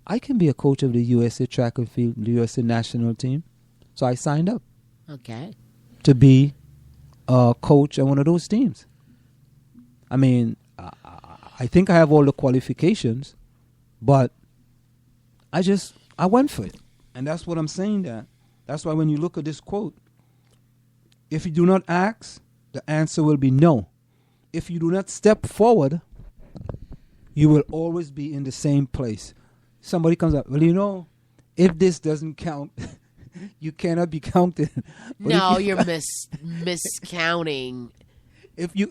I can be a coach of the USA track and field, the USA national team. So I signed up. Okay. To be a coach on one of those teams. I mean, I think I have all the qualifications, but I went for it. And that's what I'm saying there. That's why when you look at this quote, if you do not ask, the answer will be no. If you do not step forward, you will always be in the same place. Somebody comes up, well, if this doesn't count, you cannot be counted. No, you're miscounting. If you,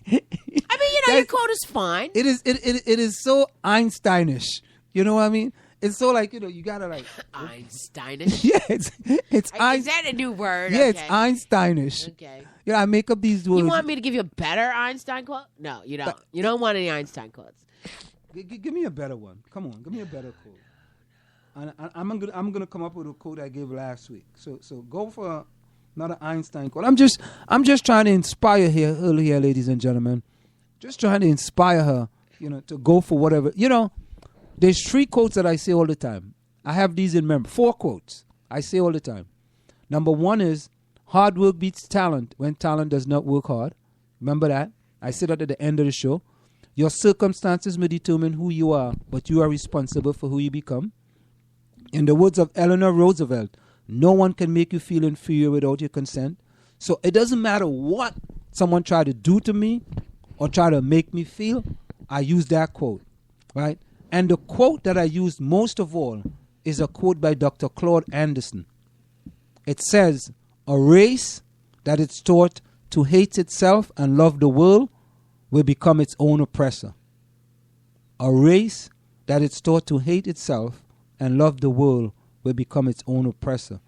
your quote is fine. It is so Einsteinish. You know what I mean? It's so like, you gotta like Einsteinish. Yeah, it's is that a new word? Yeah, okay. It's Einsteinish. Okay. Yeah, I make up these words. You want me to give you a better Einstein quote? No, you don't. You don't want any Einstein quotes. Give me a better one. Come on, give me a better quote. And I'm gonna come up with a quote I gave last week. So go for another Einstein quote. I'm just trying to inspire here, ladies and gentlemen. Just trying to inspire her, to go for whatever. There's 3 quotes that I say all the time. I have these in memory. 4 quotes I say all the time. Number 1 is, hard work beats talent when talent does not work hard. Remember that? I said that at the end of the show. Your circumstances may determine who you are, but you are responsible for who you become. In the words of Eleanor Roosevelt, no one can make you feel inferior without your consent. So it doesn't matter what someone tried to do to me or try to make me feel, I use that quote, right? And the quote that I use most of all is a quote by Dr. Claude Anderson. It says, a race that is taught to hate itself and love the world will become its own oppressor. A race that is taught to hate itself and love the world will become its own oppressor.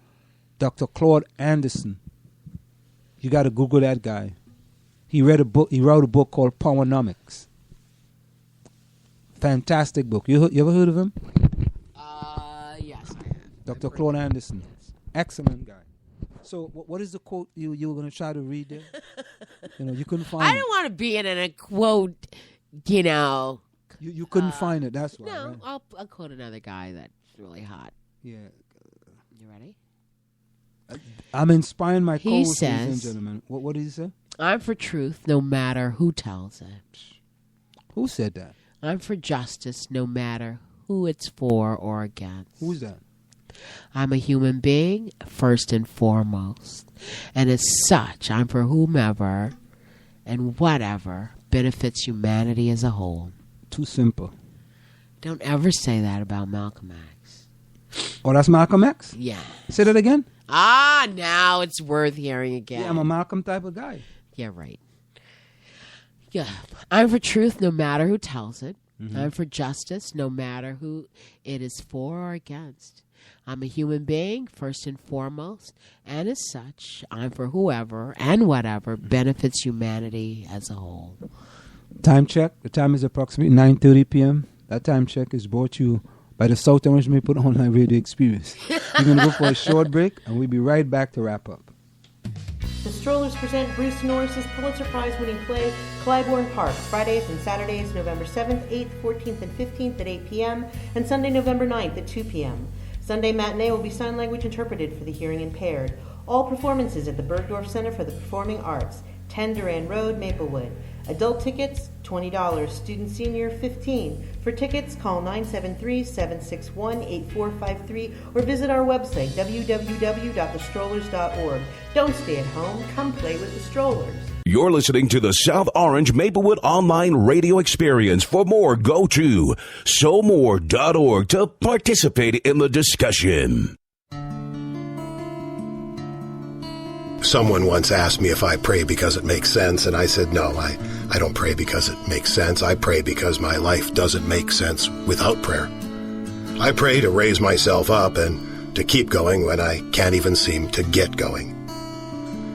Dr. Claude Anderson. You got to Google that guy. He wrote a book called Powernomics. Fantastic book. You ever heard of him? Yes, I have. Dr. Claude Anderson. Excellent guy. So what is the quote you were going to try to read there? You couldn't find it. I don't want to be in a quote, You couldn't find it, that's why. No, right? I'll quote another guy that's really hot. Yeah. You ready? I'm inspiring my He co-hosts, says, ladies and gentlemen. What did he say? I'm for truth no matter who tells it. Who said that? I'm for justice no matter who it's for or against. Who's that? I'm a human being first and foremost. And as such, I'm for whomever and whatever benefits humanity as a whole. Too simple. Don't ever say that about Malcolm X. Oh, that's Malcolm X? Yeah. Say that again? Now it's worth hearing again. Yeah, I'm a Malcolm type of guy. Yeah, right. Yeah. I'm for truth no matter who tells it. Mm-hmm. I'm for justice no matter who it is for or against. I'm a human being first and foremost, and as such, I'm for whoever and whatever benefits humanity as a whole. Time check. The time is approximately 9:30 p.m. That time check is brought to you by the South Orange Maple Online Radio Experience. We're going to go for a short break, and we'll be right back to wrap up. The Strollers present Bruce Norris's Pulitzer Prize-winning play, Clybourne Park, Fridays and Saturdays, November 7th, 8th, 14th, and 15th at 8 p.m., and Sunday, November 9th at 2 p.m. Sunday matinee will be sign language interpreted for the hearing impaired. All performances at the Bergdorf Center for the Performing Arts, 10 Duran Road, Maplewood. Adult tickets, $20. Student senior, $15. For tickets, call 973-761-8453 or visit our website, www.thestrollers.org. Don't stay at home. Come play with the Strollers. You're listening to the South Orange Maplewood Online Radio Experience. For more, go to SoMore.org to participate in the discussion. Someone once asked me if I pray because it makes sense, and I said, no, I don't pray because it makes sense. I pray because my life doesn't make sense without prayer. I pray to raise myself up and to keep going when I can't even seem to get going.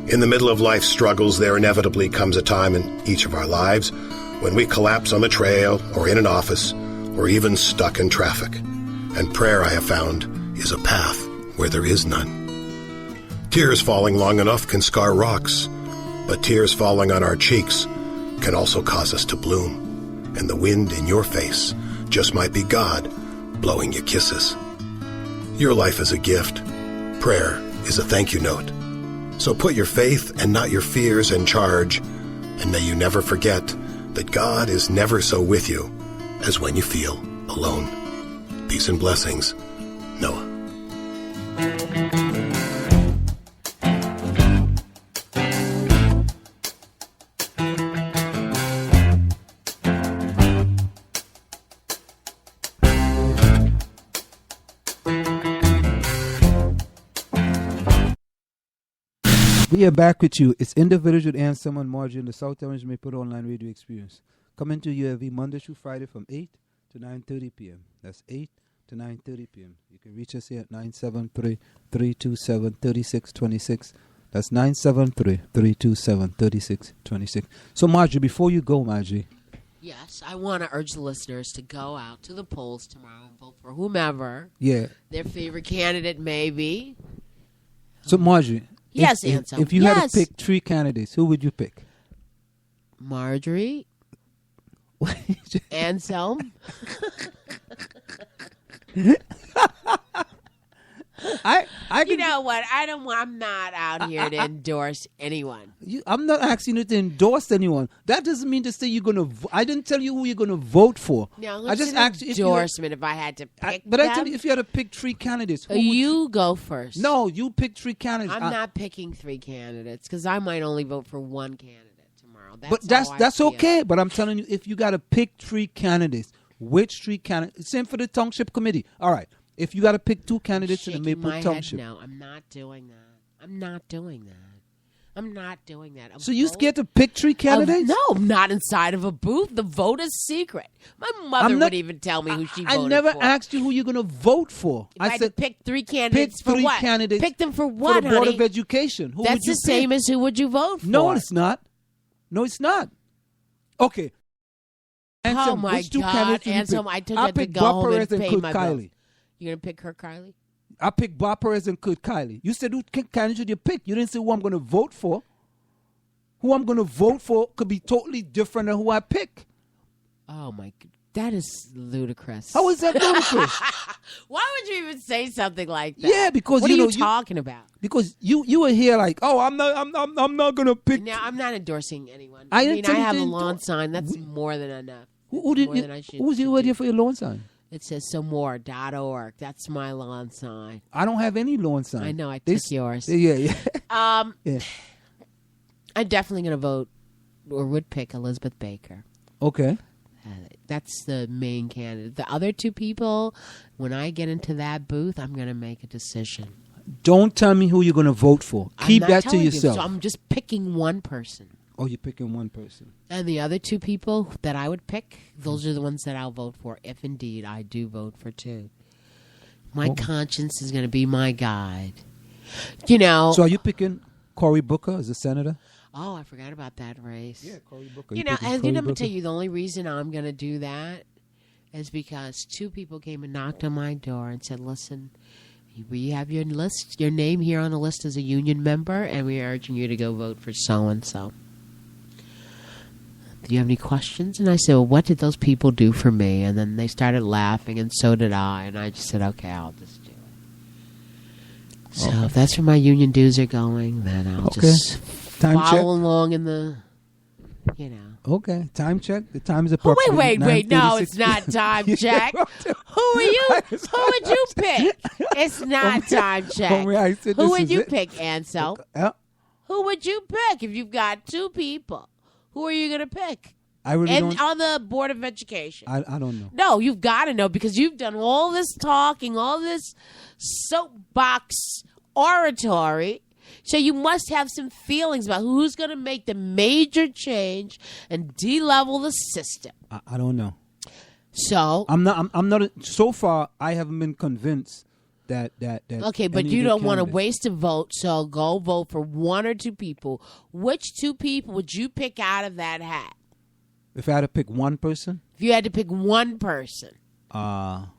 In the middle of life's struggles, there inevitably comes a time in each of our lives when we collapse on the trail or in an office or even stuck in traffic. And prayer, I have found, is a path where there is none. Tears falling long enough can scar rocks, but tears falling on our cheeks can also cause us to bloom. And the wind in your face just might be God blowing you kisses. Your life is a gift. Prayer is a thank you note. So put your faith and not your fears in charge, and may you never forget that God is never so with you as when you feel alone. Peace and blessings, Noah. We are back with you. It's in the Village with Anselm Marjorie in the South Orange Maple Online Radio Experience. Coming to you every Monday through Friday from 8 to 9:30 p.m. That's 8 to 9:30 p.m. You can reach us here at 973-327-3626. That's 973-327-3626. So, Marjorie, before you go, Marjorie. Yes, I want to urge the listeners to go out to the polls tomorrow and vote for whomever their favorite candidate may be. So, Marjorie. Yes, Anselm. If you had to pick 3 candidates, who would you pick? Marjorie. Anselm. You know what? I'm not out here to endorse anyone. I'm not asking you to endorse anyone. That doesn't mean to say you're going to. I didn't tell you who you're going to vote for. No, I just asked you endorsement if I had to pick. But I tell you, if you had to pick 3 candidates, who you go first. No, you pick 3 candidates. I'm not picking 3 candidates because I might only vote for 1 candidate tomorrow. That's okay. But I'm telling you, if you got to pick 3 candidates, which 3 candidates? Same for the township committee. All right. If you got to pick 2 candidates in the Maple Township. No, I'm not doing that. I'm not doing that. So you scared to pick 3 candidates? No, I'm not inside of a booth. The vote is secret. My mother would even tell me who she voted for. I never asked you who you're going to vote for. I said to pick 3 candidates for what? Candidates pick them for what, for the Board of Education. Who That's would you the same as who would you vote for? No, it's not. Okay. Oh, my God. Anselm, I told you to go home and pay my bill. You're going to pick Kurt Kiley? I picked Bob Perez and Kurt Kiley. You said who candidate should you pick? You didn't say who I'm going to vote for. Who I'm going to vote for could be totally different than who I pick. Oh, my God. That is ludicrous. How is that ludicrous? Why would you even say something like that? Yeah, because what are you talking about? Because you were here like, oh, I'm not going to pick. Now, I'm not endorsing anyone. I have a lawn sign. That's more than enough. Who's your idea for your lawn sign? It says somemore.org. That's my lawn sign. I don't have any lawn sign. I know. I took yours. Yeah. I'm definitely going to vote or would pick Elizabeth Baker. Okay. That's the main candidate. The other 2 people, when I get into that booth, I'm going to make a decision. Don't tell me who you're going to vote for. Keep that to yourself. So I'm just picking one person. Oh, you're picking one person. And the other 2 people that I would pick, those are the ones that I'll vote for, if indeed I do vote for 2. My conscience is going to be my guide. So are you picking Cory Booker as a senator? Oh, I forgot about that race. Yeah, Cory Booker. And let me tell you, the only reason I'm going to do that is because 2 people came and knocked on my door and said, listen, we have your name here on the list as a union member, and we're urging you to go vote for so-and-so. Do you have any questions? And I said, well, what did those people do for me? And then they started laughing, and so did I. And I just said, okay, I'll just do it. So if that's where my union dues are going, then I'll just follow along in the, Okay, time check. The time is approximately wait. No, it's not time check. Who are you? Who would you pick? It's not time check. Who would you pick, Ansel? Who would you pick if you've got 2 people? Who are you going to pick? I really don't. On the Board of Education. I don't know. No, you've got to know because you've done all this talking, all this soapbox oratory. So you must have some feelings about who's going to make the major change and de-level the system. I don't know. So I'm not. So far, I haven't been convinced that. Okay, but you don't want to waste a vote, so go vote for 1 or 2 people. Which 2 people would you pick out of that hat? If I had to pick one person? If you had to pick one person. Come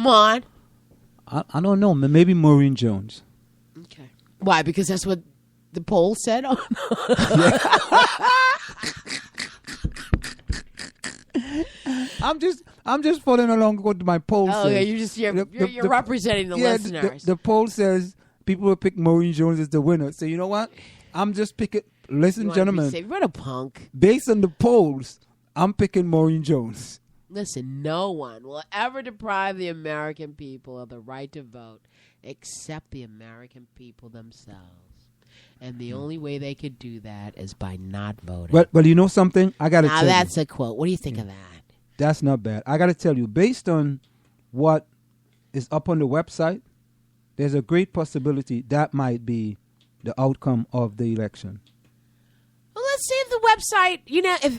on. I don't know. Maybe Maureen Jones. Okay. Why? Because that's what the poll said? I'm just following along with what my poll says. Oh, yeah, you're representing the listeners. The poll says people will pick Maureen Jones as the winner. So you know what? I'm just picking. Listen, gentlemen. What a punk. Based on the polls, I'm picking Maureen Jones. Listen, no one will ever deprive the American people of the right to vote except the American people themselves. And the only way they could do that is by not voting. Well, you know something? I got to tell you. Now, that's a quote. What do you think of that? That's not bad. I got to tell you, based on what is up on the website, there's a great possibility that might be the outcome of the election. Well, let's see if the website,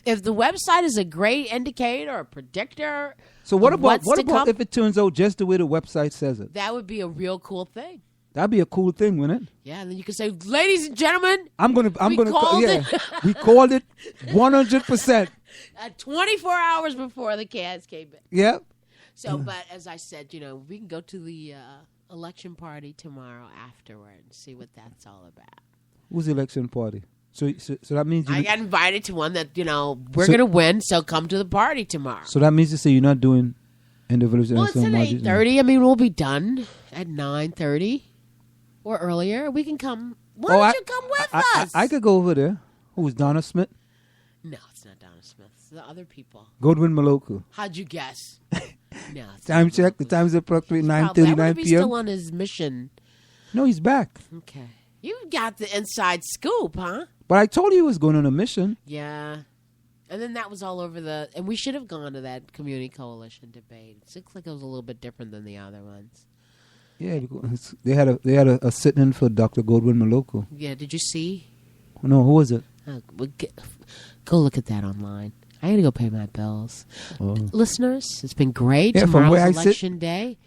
if the website is a great indicator or predictor. So what about come? if it turns out just the way the website says it? That would be a real cool thing. That'd be a cool thing, wouldn't it? Yeah, and then you can say, ladies and gentlemen, we called it 100%. 24 hours before the cats came in. Yep. So, but as I said, we can go to the election party tomorrow afterward and see what that's all about. Whose election party? So that means I got invited to one that we're gonna win. So come to the party tomorrow. So that means to say you're not doing in the Village. Well, it's at 8:30. I mean, we'll be done at 9:30 or earlier. We can come. Why don't you come with us? I could go over there. Who's Donna Smith? No, it's not Donna Smith. It's the other people. Godwin Maloku. How'd you guess? No. Time check. The time's approximately 9:39 p.m. He's still on his mission. No, he's back. Okay. You got the inside scoop, huh? But I told you he was going on a mission. Yeah. And then that was all over and we should have gone to that community coalition debate. It looks like it was a little bit different than the other ones. Yeah, they had a sit-in for Dr. Godwin Maloku. Yeah, did you see? No, who was it? Go look at that online. I got to go pay my bills. Oh. Listeners, it's been great. Yeah, tomorrow's election day.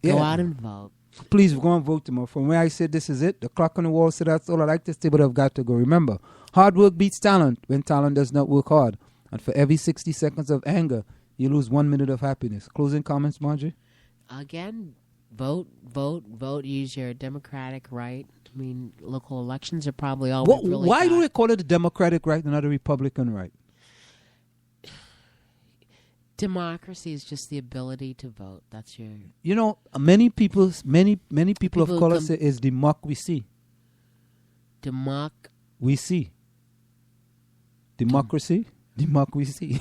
Go out and vote. Please go and vote tomorrow. From where I said this is it, the clock on the wall said that's all I like to say, but I've got to go. Remember, hard work beats talent when talent does not work hard. And for every 60 seconds of anger, you lose 1 minute of happiness. Closing comments, Marjorie? Again, vote. Use your democratic right. I mean, local elections are probably all why do they call it a democratic right and not a Republican right? Democracy is just the ability to vote. That's your. Many people of color say it's democracy. We see. Democracy. Democracy.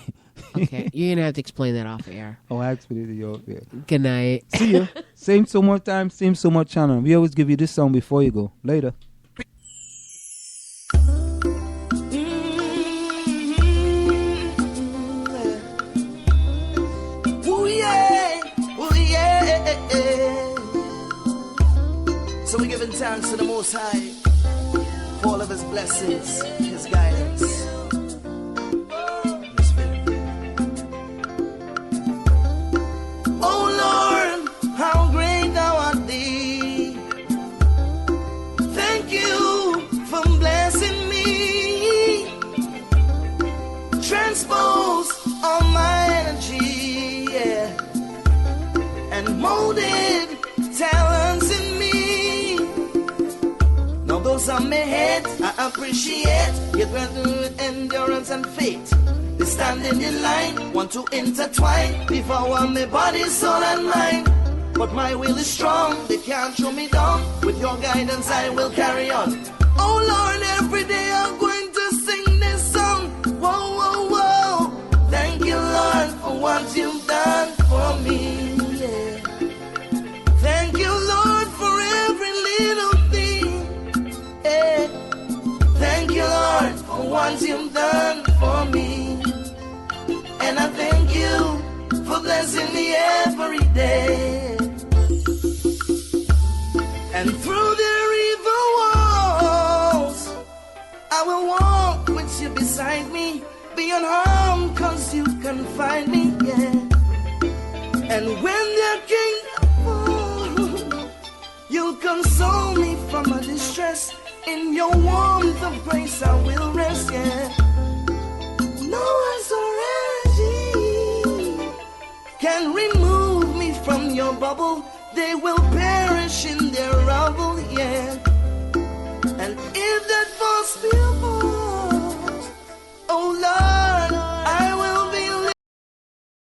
Okay, you're gonna have to explain that off air. Oh, I explained it to you off air. Good night. See ya. Same so much time, same so much channel. We always give you this song before you go. Later. So we're giving thanks to the Most High for all of His blessings, His guidance. Oh Lord, how great Thou art Thee. Thank You for blessing me. Transpose all my energy, yeah, and molded talents in me. Now those on my head, I appreciate your gratitude, endurance, and faith. They stand in the line, want to intertwine before my body, soul, and mind. But my will is strong, they can't throw me down. With your guidance, I will carry on. Oh Lord, every day I'm going to sing this song. Whoa, whoa, whoa. Thank You, Lord, for what You've done for me. Yeah. Thank You, Lord, for every little thing. Yeah. Thank You, Lord, for what You've done for me. And I thank You for blessing me every day. And through the river walls, I will walk with You beside me. Be unharmed, cause You can find me, yeah. And when their kingdom falls, You'll console me from my distress. In Your warmth of grace I will rest, yeah. No authority can remove me from Your bubble. They will perish in their rubble, yeah. And if that force will